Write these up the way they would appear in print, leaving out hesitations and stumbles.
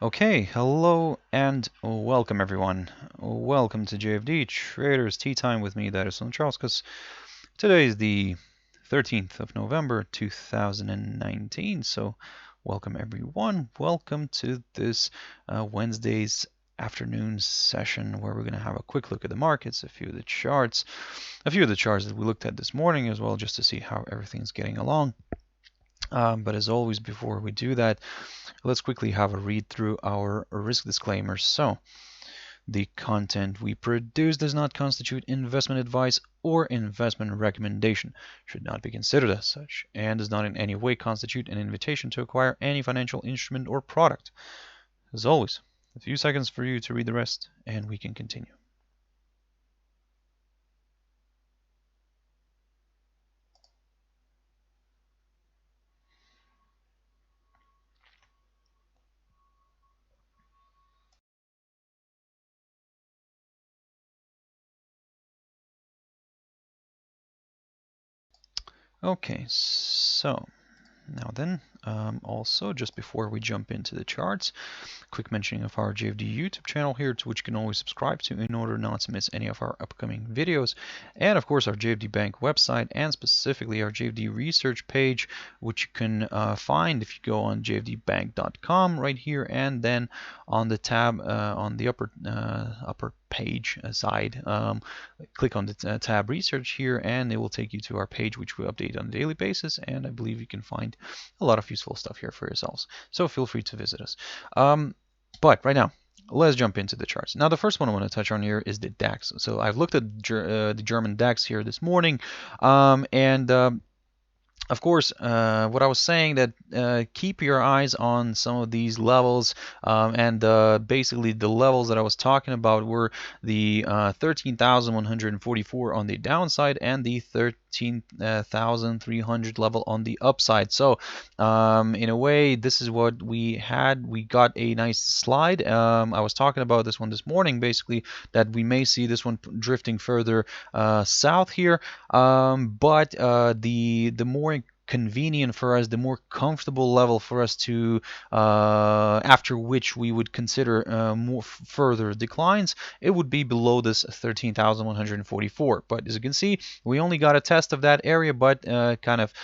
Okay, hello and welcome everyone. Welcome to JFD Traders Tea Time with me, Darius Anucauskas. Today is the 13th of November 2019, so welcome everyone. Welcome to this Wednesday's afternoon session where we're going to have a quick look at the markets, a few of the charts that we looked at this morning as well, just to see how everything's getting along. But as always, before we do that, let's quickly have a read through our risk disclaimers. So, the content we produce does not constitute investment advice or investment recommendation, should not be considered as such, and does not in any way constitute an invitation to acquire any financial instrument or product. As always, a few seconds for you to read the rest, and we can continue. Okay, so now then, also just before we jump into the charts, quick mentioning of our JFD YouTube channel here, to which you can always subscribe to in order not to miss any of our upcoming videos, and of course our JFD Bank website, and specifically our JFD research page, which you can find if you go on jfdbank.com right here, and then on the tab on the upper page side, click on the tab research here, and it will take you to our page, which we update on a daily basis, and I believe you can find a lot of useful stuff here for yourselves, so feel free to visit us. But right now, let's jump into the charts. Now, the first one I want to touch on here is the DAX. So I've looked at the German DAX here this morning, and of course, what I was saying that keep your eyes on some of these levels, and basically the levels that I was talking about were the 13,144 on the downside and the 13,300 level on the upside. So in a way, this is what we had. We got a nice slide. I was talking about this one this morning, basically, that we may see this one drifting further south here, but the more convenient for us, the more comfortable level for us to after which we would consider more further declines, it would be below this 13,144. But as you can see, we only got a test of that area, but kind of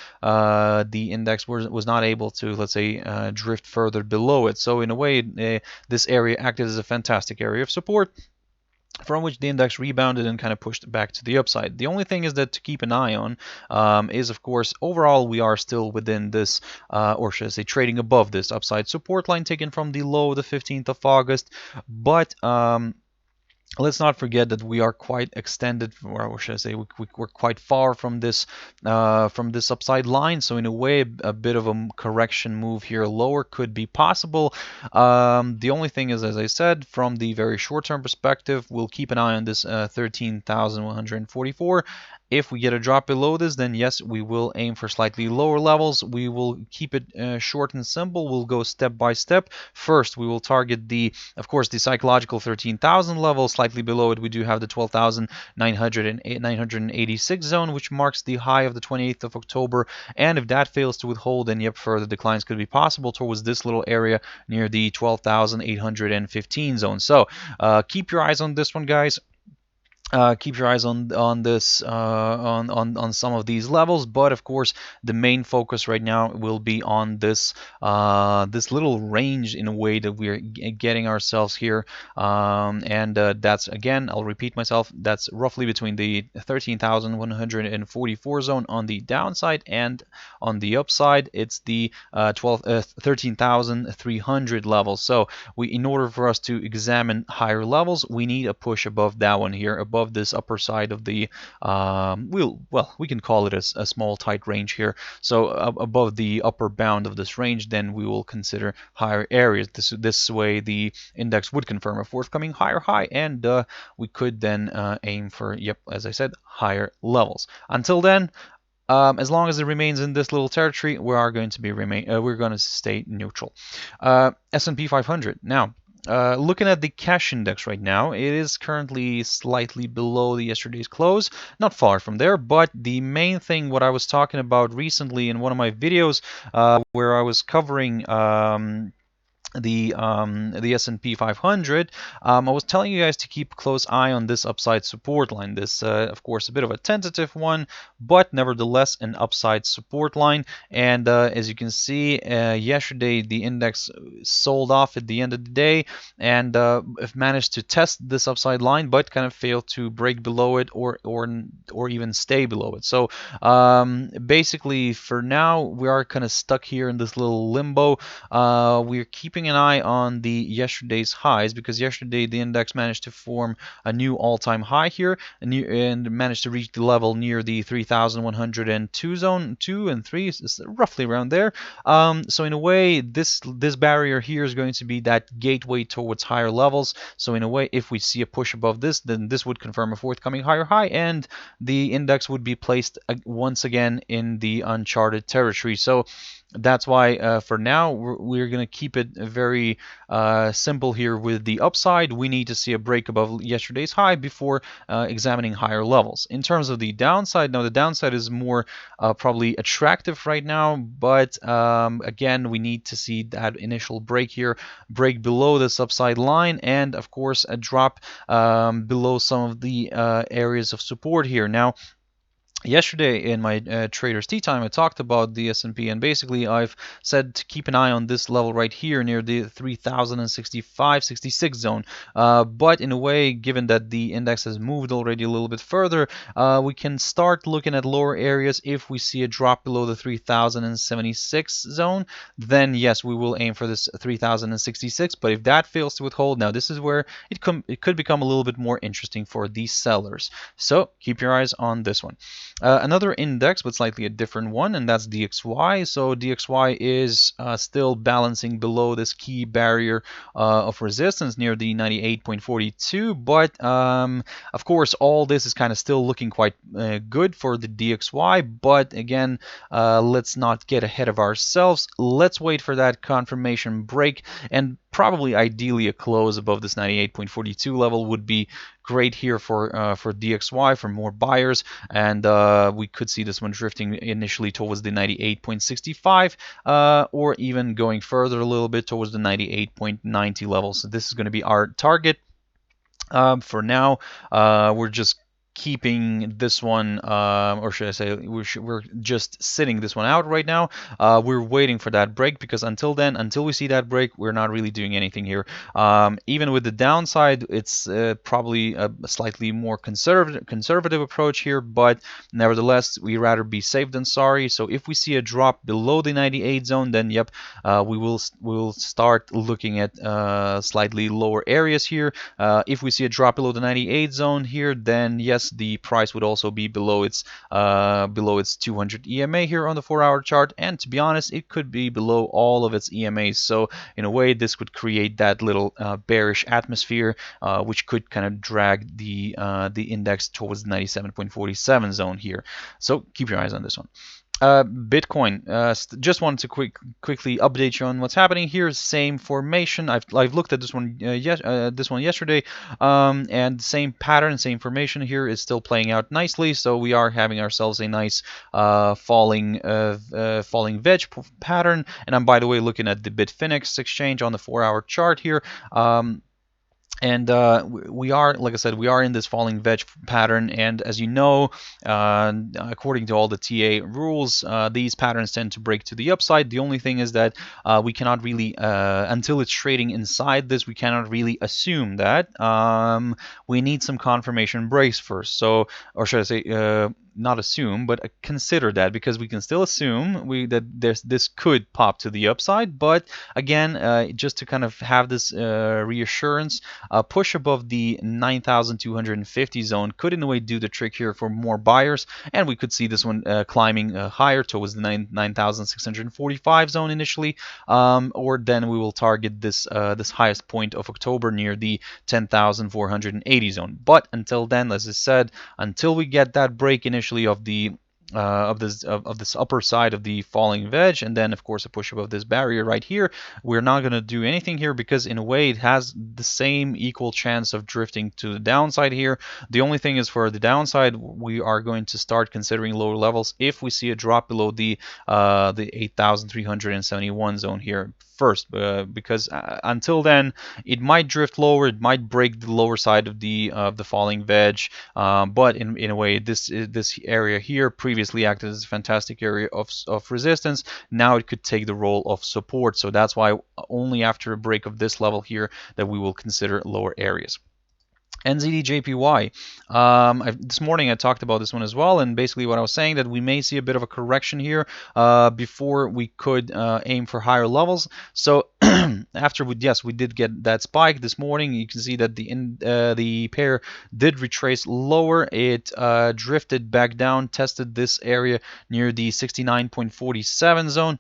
the index was not able to, let's say, drift further below it. So in a way, this area acted as a fantastic area of support, from which the index rebounded and kind of pushed back to the upside. The only thing is that to keep an eye on is, of course, overall we are still within this, or should I say, trading above this upside support line taken from the low the 15th of August. But let's not forget that we are quite extended, or should I say, we're quite far from this upside line. So in a way, a bit of a correction move here lower could be possible. The only thing is, as I said, from the very short-term perspective, we'll keep an eye on this 13,144. If we get a drop below this, then yes, we will aim for slightly lower levels. We will keep it short and simple. We'll go step by step. First, we will target of course, the psychological 13,000 level. Slightly below it, we do have the 12,986 zone, which marks the high of the 28th of October. And if that fails to withhold, then yep, further declines could be possible towards this little area near the 12,815 zone. So keep your eyes on this one, guys. Keep your eyes on this on some of these levels, but of course the main focus right now will be on this this little range, in a way, that we're getting ourselves here, and that's, again, I'll repeat myself, that's roughly between the 13,144 zone on the downside, and on the upside it's the 13,300 level. So in order for us to examine higher levels, we need a push above that one here, above this upper side of the we can call it a small tight range here. So above the upper bound of this range, then we will consider higher areas. This way the index would confirm a forthcoming higher high, and we could then aim for, yep, as I said, higher levels. Until then, as long as it remains in this little territory, we are going to be we're going to stay neutral. S&P 500 now. Looking at the cash index right now, it is currently slightly below the yesterday's close, not far from there. But the main thing, what I was talking about recently in one of my videos, where I was covering the S&P 500, I was telling you guys to keep a close eye on this upside support line. This, of course, a bit of a tentative one, but nevertheless an upside support line. And as you can see, yesterday the index sold off at the end of the day and managed to test this upside line, but kind of failed to break below it or even stay below it. So basically, for now, we are kind of stuck here in this little limbo. We're keeping an eye on the yesterday's highs because yesterday the index managed to form a new all-time high here and managed to reach the level near the 3,102 zone. 2 and 3 is roughly around there. So in a way, this barrier here is going to be that gateway towards higher levels. So in a way, if we see a push above this, then this would confirm a forthcoming higher high, and the index would be placed once again in the uncharted territory. So that's why for now we're going to keep it very simple here with the upside. We need to see a break above yesterday's high before examining higher levels. In terms of the downside, now the downside is more probably attractive right now, but again, we need to see that initial break here, break below this upside line, and of course a drop below some of the areas of support here. Now, yesterday in my Traders Tea Time, I talked about the S&P, and basically I've said to keep an eye on this level right here near the 3,065-66 zone. But in a way, given that the index has moved already a little bit further, we can start looking at lower areas. If we see a drop below the 3,076 zone, then yes, we will aim for this 3,066. But if that fails to withhold, now this is where it could become a little bit more interesting for the sellers. So keep your eyes on this one. Another index, but slightly a different one, and that's DXY. So DXY is still balancing below this key barrier of resistance near the 98.42. But of course, all this is kind of still looking quite good for the DXY. But again, let's not get ahead of ourselves. Let's wait for that confirmation break, and probably ideally a close above this 98.42 level would be great here for DXY, for more buyers, and we could see this one drifting initially towards the 98.65 or even going further a little bit towards the 98.90 level. So this is going to be our target. For now, we're just keeping this one, or should I say, we're just sitting this one out right now. We're waiting for that break, because until then, until we see that break, we're not really doing anything here. Even with the downside, it's probably a slightly more conservative approach here, but nevertheless, we rather be safe than sorry. So if we see a drop below the 98 zone, then yep, we will start looking at slightly lower areas here. If we see a drop below the 98 zone here, then yes, the price would also be below its 200 EMA here on the 4-hour chart, and to be honest, it could be below all of its EMAs. So in a way, this could create that little bearish atmosphere, which could kind of drag the index towards the 97.47 zone here. So keep your eyes on this one. Bitcoin, just wanted to quickly update you on what's happening here. Same formation. I've looked at this one yesterday, and same pattern, same formation here is still playing out nicely. So we are having ourselves a nice falling wedge pattern. And I'm, by the way, looking at the Bitfinex exchange on the 4-hour chart here. And we are, like I said, we are in this falling wedge pattern, and as you know, according to all the TA rules, these patterns tend to break to the upside. The only thing is that we cannot really, until it's trading inside this, we cannot really assume that. We need some confirmation breaks first. So, or should I say, not assume, but consider that, because we can still assume that this could pop to the upside. But again, just to kind of have this reassurance, push above the 9,250 zone could in a way do the trick here for more buyers, and we could see this one climbing higher towards the 9,645 zone initially, or then we will target this this highest point of October near the 10,480 zone. But until then, as I said, until we get that break initially of the of this upper side of the falling wedge, and then of course a push above this barrier right here, we're not going to do anything here, because in a way it has the same equal chance of drifting to the downside here. The only thing is, for the downside, we are going to start considering lower levels if we see a drop below the 8,371 zone here. first, because until then it might drift lower, it might break the lower side of the falling wedge, but in a way this area here previously acted as a fantastic area of resistance. Now it could take the role of support, so that's why only after a break of this level here that we will consider lower areas. NZDJPY. This morning I talked about this one as well, and basically what I was saying that we may see a bit of a correction here before we could aim for higher levels. So after we did get that spike this morning. You can see that the pair did retrace lower. It drifted back down, tested this area near the 69.47 zone.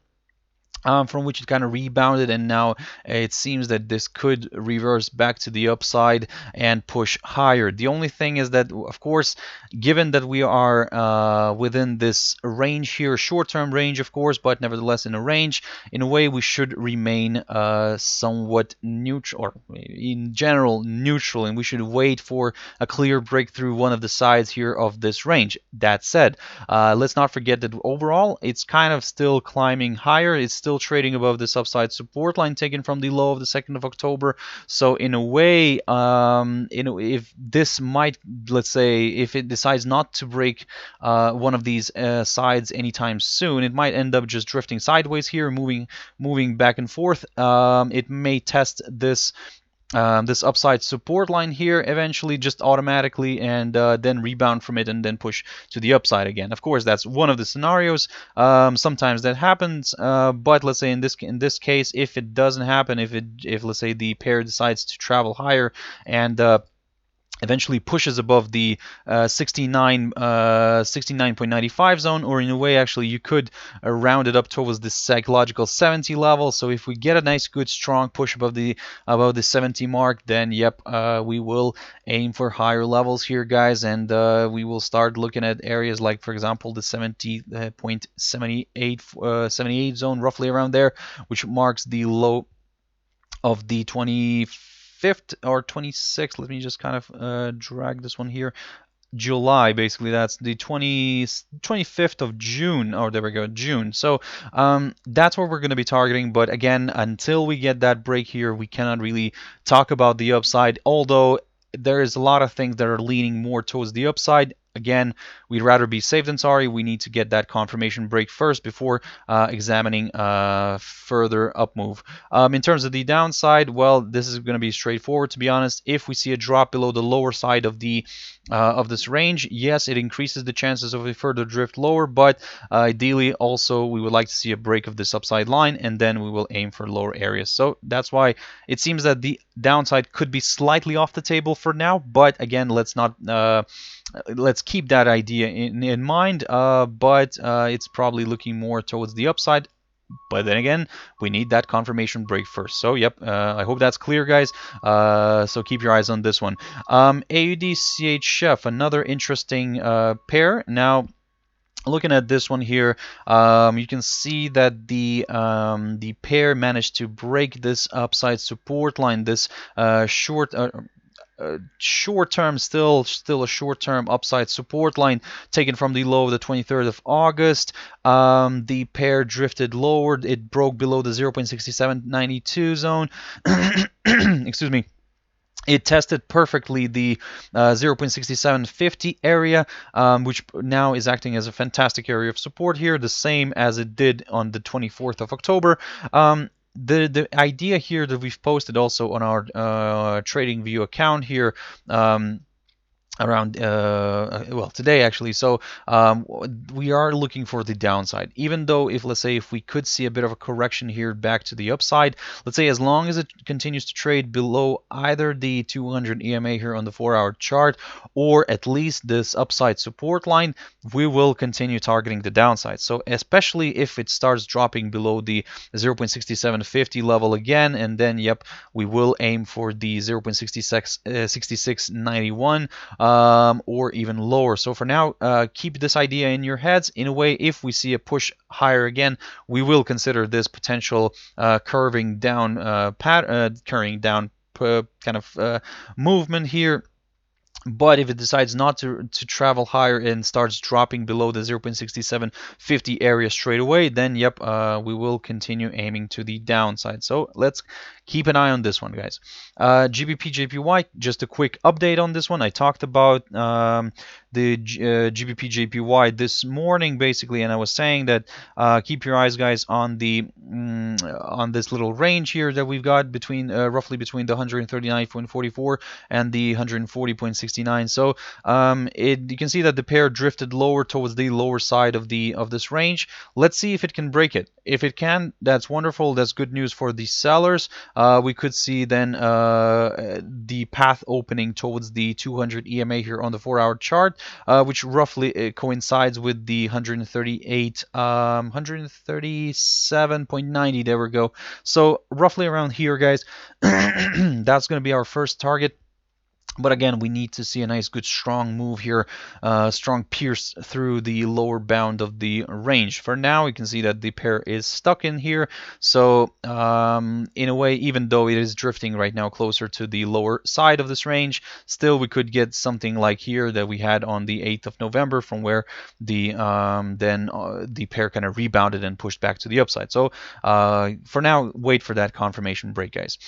From which it kind of rebounded, and now it seems that this could reverse back to the upside and push higher. The only thing is that, of course, given that we are within this range here, short-term range, of course, but nevertheless in a range, in a way we should remain somewhat neutral, or in general neutral, and we should wait for a clear breakthrough one of the sides here of this range. That said, let's not forget that overall it's kind of still climbing higher. It's still trading above this upside support line taken from the low of the 2nd of October. So in a way, if this might, let's say, if it decides not to break one of these sides anytime soon, it might end up just drifting sideways here, moving back and forth. It may test this upside support line here eventually just automatically, and then rebound from it and then push to the upside again. Of course, that's one of the scenarios. Sometimes that happens, but let's say in this case, if it doesn't happen, if let's say the pair decides to travel higher and eventually pushes above the 69.95 zone, or in a way actually you could round it up towards the psychological 70 level. So if we get a nice good strong push above the 70 mark, then yep, we will aim for higher levels here, guys, and we will start looking at areas like, for example, the 70.78 zone, roughly around there, which marks the low of the 25th or 26th. Let me just kind of drag this one here. July, basically, that's the 25th of June. Oh, there we go, June. So that's what we're going to be targeting. But again, until we get that break here, we cannot really talk about the upside, although there is a lot of things that are leaning more towards the upside. Again, we'd rather be safe than sorry. We need to get that confirmation break first before examining further up move. In terms of the downside, well, this is going to be straightforward, to be honest. If we see a drop below the lower side of this range, yes, it increases the chances of a further drift lower, but ideally also we would like to see a break of this upside line, and then we will aim for lower areas. So that's why it seems that the downside could be slightly off the table for now, but again, let's keep that idea in mind, but it's probably looking more towards the upside. But then again, we need that confirmation break first. So yep, I hope that's clear, guys. So keep your eyes on this one. AUDCHF, another interesting pair. Now, looking at this one here, you can see that the pair managed to break this upside support line, this short-term, still a short-term upside support line taken from the low of the 23rd of August. The pair drifted lower. It broke below the 0.6792 zone. Excuse me. It tested perfectly the 0.6750 area, which now is acting as a fantastic area of support here, the same as it did on the 24th of October. The idea here that we've posted also on our TradingView account here, around well, today actually. So we are looking for the downside, even though if, let's say, if we could see a bit of a correction here back to the upside, let's say as long as it continues to trade below either the 200 EMA here on the 4-hour chart, or at least this upside support line, we will continue targeting the downside. So especially if it starts dropping below the 0.6750 level again, and then yep, we will aim for the 0.6691 or even lower. So for now, keep this idea in your heads. In a way, if we see a push higher again, we will consider this potential curving down kind of movement here. But if it decides not to travel higher and starts dropping below the 0.6750 area straight away, then yep, we will continue aiming to the downside. So let's keep an eye on this one, guys. GBPJPY, just a quick update on this one. I talked about the GBPJPY this morning, basically, and I was saying that keep your eyes, guys, on the on this little range here that we've got between roughly between the 139.44 and the 140.69. So you can see that the pair drifted lower towards the lower side of this range. Let's see if it can break it. If it can, that's wonderful. That's good news for the sellers. We could see then the path opening towards the 200 EMA here on the 4-hour chart, which roughly coincides with the 137.90. There we go. So roughly around here, guys. That's going to be our first target. But again, we need to see a nice, good, strong move here, strong pierce through the lower bound of the range. For now, we can see that the pair is stuck in here. So in a way, even though it is drifting right now closer to the lower side of this range, still we could get something like here that we had on the 8th of November, from where the the pair kind of rebounded and pushed back to the upside. So for now, wait for that confirmation break, guys.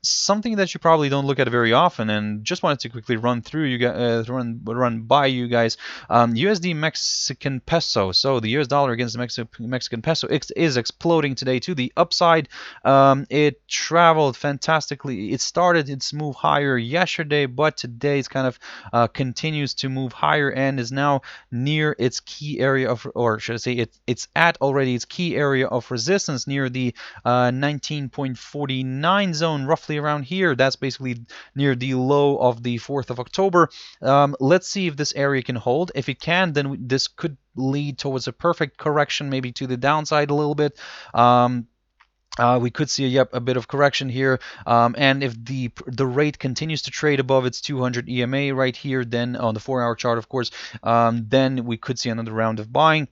Something that you probably don't look at very often, and just wanted to quickly run through you guys, run by you guys. USD Mexican peso. So the US dollar against the Mexican peso is exploding today to the upside. It traveled fantastically. It started its move higher yesterday, but today it's kind of continues to move higher and is now near its key area of, or should I say, it's at already its key area of resistance near the 19.49 zone, roughly around here. That's basically near the low of the 4th of October. Let's see if this area can hold. If it can, then this could lead towards a perfect correction, maybe to the downside a little bit. We could see a bit of correction here, and if the rate continues to trade above its 200 EMA right here, then on the 4-hour chart, of course, then we could see another round of buying.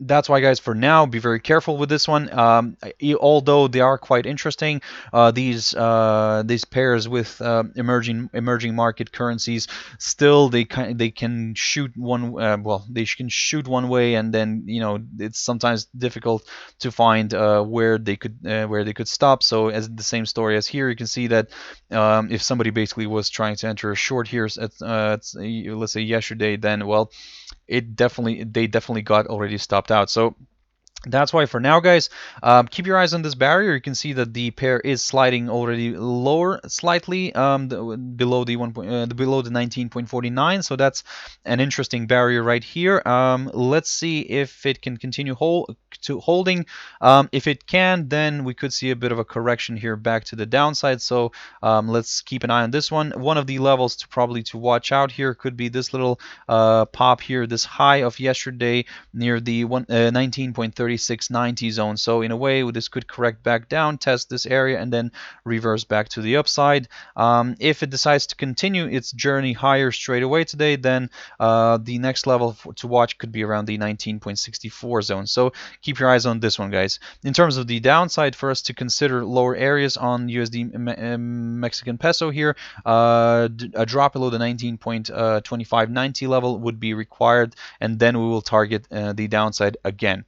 That's why, guys, for now, be very careful with this one. Although they are quite interesting, these pairs with emerging market currencies, still they can shoot one. Well, they can shoot one way, and then it's sometimes difficult to find where they could stop. So as the same story as here, you can see that if somebody basically was trying to enter a short here at let's say yesterday, then well, they definitely got already stopped out. So that's why for now, guys, keep your eyes on this barrier. You can see that the pair is sliding already lower slightly, below the below the 19.49. So that's an interesting barrier right here. Let's see if it can continue holding. If it can, then we could see a bit of a correction here back to the downside. So let's keep an eye on this one. One of the levels to watch out here could be this little pop here, this high of yesterday near the 19.3690 zone. So in a way, this could correct back down, test this area, and then reverse back to the upside. If it decides to continue its journey higher straight away today, then the next level to watch could be around the 19.64 zone. So keep your eyes on this one, guys. In terms of the downside, for us to consider lower areas on USD Mexican peso here, a drop below the 19.2590 level would be required, and then we will target the downside again.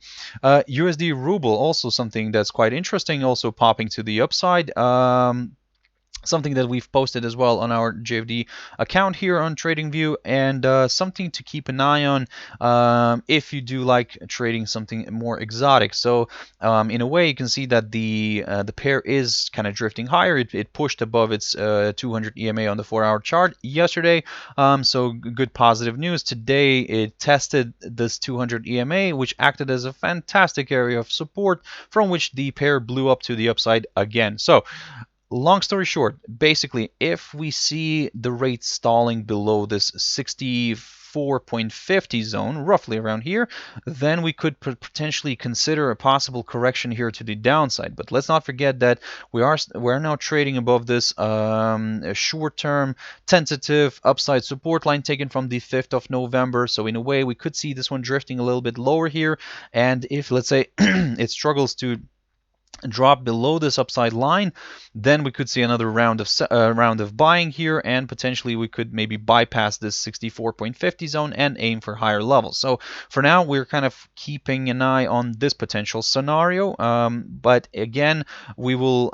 USD ruble, also something that's quite interesting, also popping to the upside. Something that we've posted as well on our JFD account here on TradingView, and something to keep an eye on if you do like trading something more exotic. So in a way, you can see that the pair is kind of drifting higher. It pushed above its 200 EMA on the 4-hour chart yesterday, so good positive news. Today it tested this 200 EMA, which acted as a fantastic area of support from which the pair blew up to the upside again. So long story short, basically, if we see the rate stalling below this 64.50 zone, roughly around here, then we could potentially consider a possible correction here to the downside. But let's not forget that we're now trading above this short-term tentative upside support line taken from the 5th of November. So in a way, we could see this one drifting a little bit lower here. And if, let's say, it struggles to drop below this upside line, then we could see another round of buying here, and potentially we could maybe bypass this 64.50 zone and aim for higher levels. So for now, we're kind of keeping an eye on this potential scenario, but again, we will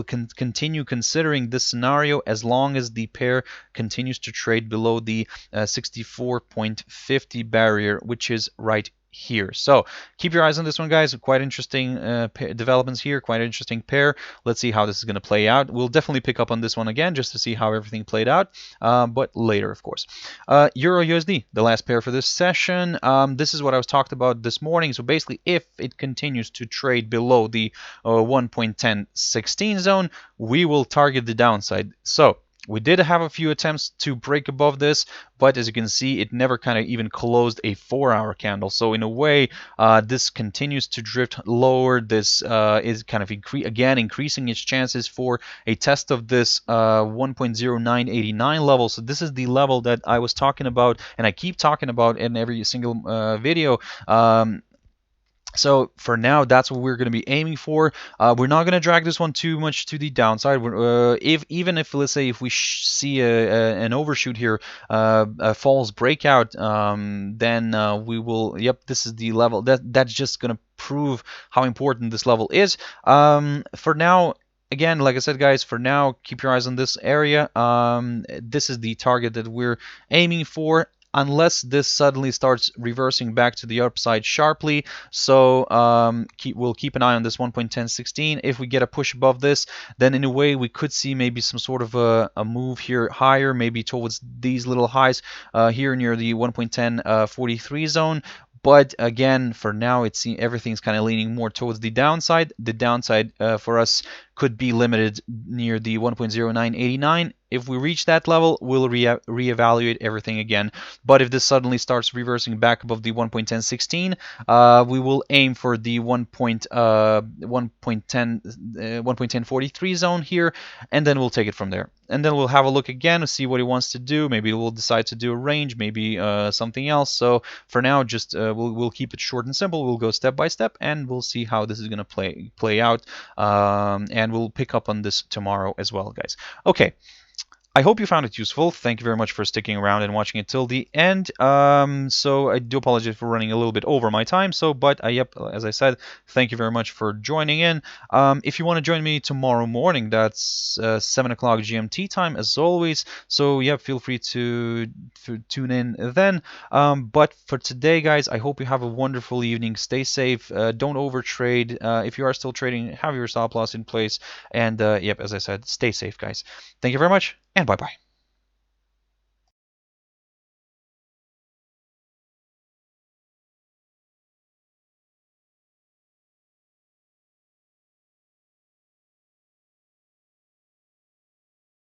continue considering this scenario as long as the pair continues to trade below the 64.50 barrier, which is right here. So keep your eyes on this one, guys. Quite interesting developments here, quite interesting pair. Let's see how this is going to play out. We'll definitely pick up on this one again just to see how everything played out, but later, of course. Euro USD, the last pair for this session. This is what I was talked about this morning. So basically, if it continues to trade below the 1.1016 zone, we will target the downside. So we did have a few attempts to break above this, but as you can see, it never kind of even closed a 4-hour candle. So in a way, this continues to drift lower. This is kind of increasing its chances for a test of this 1.0989 level. So this is the level that I was talking about, and I keep talking about in every single video. So for now, that's what we're going to be aiming for. We're not going to drag this one too much to the downside. Even if, let's say, if we see an overshoot here, a false breakout, then we will. Yep, this is the level. That's just going to prove how important this level is. For now. Again, like I said, guys, for now, keep your eyes on this area. This is the target that we're aiming for, unless this suddenly starts reversing back to the upside sharply. So we'll keep an eye on this 1.1016. If we get a push above this, then in a way we could see maybe some sort of a move here higher, maybe towards these little highs here near the 1.1043 zone. But again, for now, everything's kind of leaning more towards the downside. The downside for us could be limited near the 1.0989. If we reach that level, we'll reevaluate everything again. But if this suddenly starts reversing back above the 1.1016, we will aim for the 1.1043 zone here, and then we'll take it from there. And then we'll have a look again to see what he wants to do. Maybe we'll decide to do a range, maybe something else. So for now, just we'll keep it short and simple. We'll go step by step, and we'll see how this is going to play out. And we'll pick up on this tomorrow as well, guys. Okay. I hope you found it useful. Thank you very much for sticking around and watching it till the end. So I do apologize for running a little bit over my time. But yep, as I said, thank you very much for joining in. If you want to join me tomorrow morning, that's 7 o'clock GMT time, as always. So yeah, feel free to tune in then. But for today, guys, I hope you have a wonderful evening. Stay safe. Don't overtrade. If you are still trading, have your stop loss in place. And yep, as I said, stay safe, guys. Thank you very much, and bye-bye.